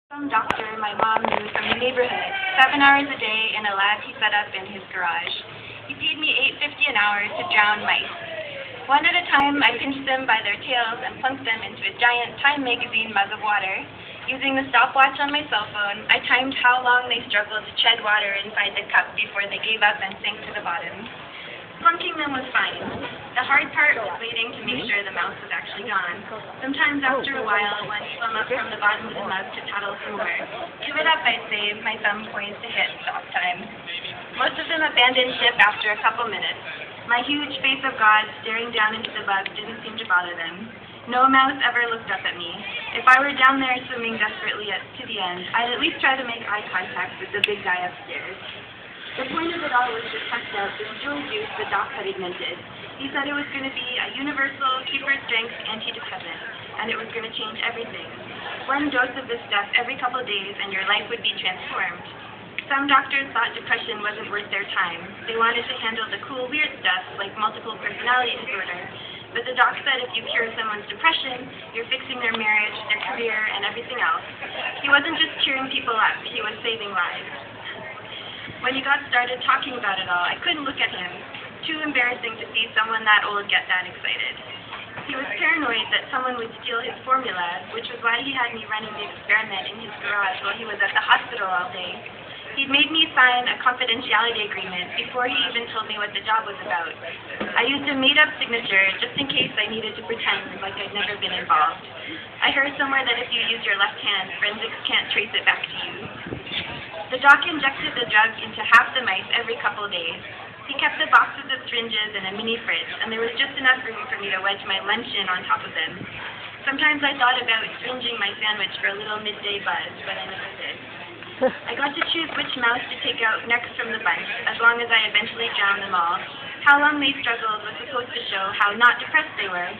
Some doctor my mom knew from the neighborhood, 7 hours a day in a lab he set up in his garage. He paid me $8.50 an hour to drown mice. One at a time, I pinched them by their tails and plunked them into a giant Time magazine mug of water. Using the stopwatch on my cell phone, I timed how long they struggled to tread water inside the cup before they gave up and sank to the bottom. Plunking them was fine. The hard part was waiting to make sure the mouse was actually gone. Sometimes after a while, one swam up from the bottom of the mug to paddle some more. Give it up, I'd say, my thumb poised to hit stop time. Most of them abandoned ship after a couple minutes. My huge face of God staring down into the bug didn't seem to bother them. No mouse ever looked up at me. If I were down there swimming desperately to the end, I'd at least try to make eye contact with the big guy upstairs. The point of it all was to test out this joy juice the doc had invented. He said it was going to be a universal, super-strength antidepressant, and it was going to change everything. One dose of this stuff every couple days and your life would be transformed. Some doctors thought depression wasn't worth their time. They wanted to handle the cool, weird stuff like multiple personality disorder. But the doc said if you cure someone's depression, you're fixing their marriage, their career, and everything else. He wasn't just cheering people up, he was saving lives. When he got started talking about it all, I couldn't look at him. Too embarrassing to see someone that old get that excited. He was paranoid that someone would steal his formula, which was why he had me running the experiment in his garage while he was at the hospital all day. He'd made me sign a confidentiality agreement before he even told me what the job was about. I used a made-up signature just in case I needed to pretend like I'd never been involved. I heard somewhere that if you use your left hand, forensics can't trace it back to you. The doc injected the drug into half the mice every couple days. He kept the boxes of syringes in a mini fridge, and there was just enough room for me to wedge my lunch in on top of them. Sometimes I thought about syringing my sandwich for a little midday buzz, but I never did. I got to choose which mouse to take out next from the bunch, as long as I eventually drowned them all. How long they struggled was supposed to show how not depressed they were.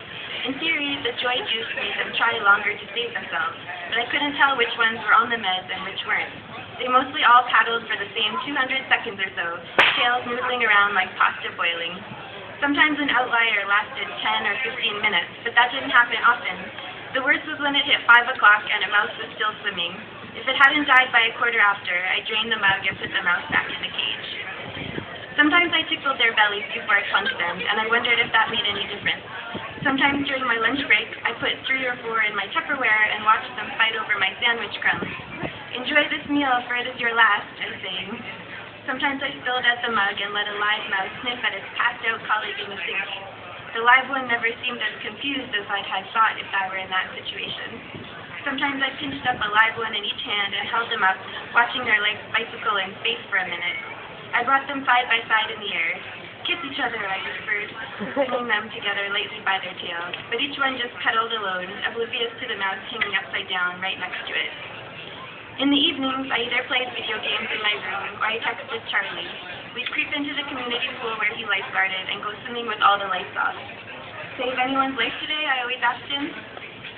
In theory, the joy juice made them try longer to save themselves, but I couldn't tell which ones were on the meds and which weren't. They mostly all paddled for the same 200 seconds or so, tails noodling around like pasta boiling. Sometimes an outlier lasted 10 or 15 minutes, but that didn't happen often. The worst was when it hit 5 o'clock and a mouse was still swimming. If it hadn't died by a quarter after, I drained the mug and put the mouse back in the cage. Sometimes I tickled their bellies before I plunged them, and I wondered if that made any difference. Sometimes during my lunch break, I put 3 or 4 in my Tupperware and watched them fight over my sandwich crumbs. Enjoy this meal, for it is your last, I sang. Sometimes I spilled out the mug and let a live mouse sniff at its passed-out colleague in the sink. The live one never seemed as confused as I'd have thought if I were in that situation. Sometimes I pinched up a live one in each hand and held them up, watching their legs bicycle in space for a minute. I brought them side by side in the air. Kiss each other, I whispered, swinging them together lightly by their tails, but each one just cuddled alone, oblivious to the mouse hanging upside down right next to it. In the evenings, I either played video games in my room or I texted Charlie. We'd creep into the community pool where he lifeguarded and go swimming with all the lights off. Save anyone's life today? I always asked him.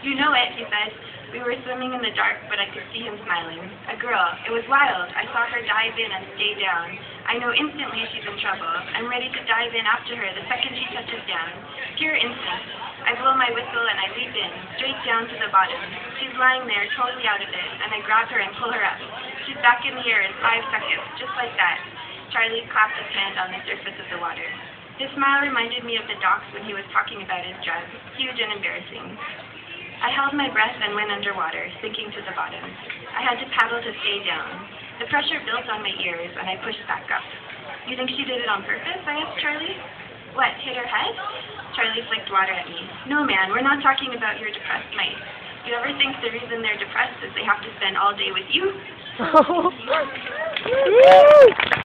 You know it, he said. We were swimming in the dark, but I could see him smiling. A girl. It was wild. I saw her dive in and stay down. I know instantly she's in trouble. I'm ready to dive in after her the second she touches down. Pure instinct. I blow my whistle and I leap in, straight down to the bottom. She's lying there, totally out of it, and I grab her and pull her up. She's back in the air in 5 seconds, just like that. Charlie clapped his hand on the surface of the water. His smile reminded me of the docs when he was talking about his drug. Huge and embarrassing. I held my breath and went underwater, sinking to the bottom. I had to paddle to stay down. The pressure built on my ears, and I pushed back up. You think she did it on purpose? I asked Charlie. What, hit her head? Charlie flicked water at me. No, man, we're not talking about your depressed mice. You ever think the reason they're depressed is they have to spend all day with you?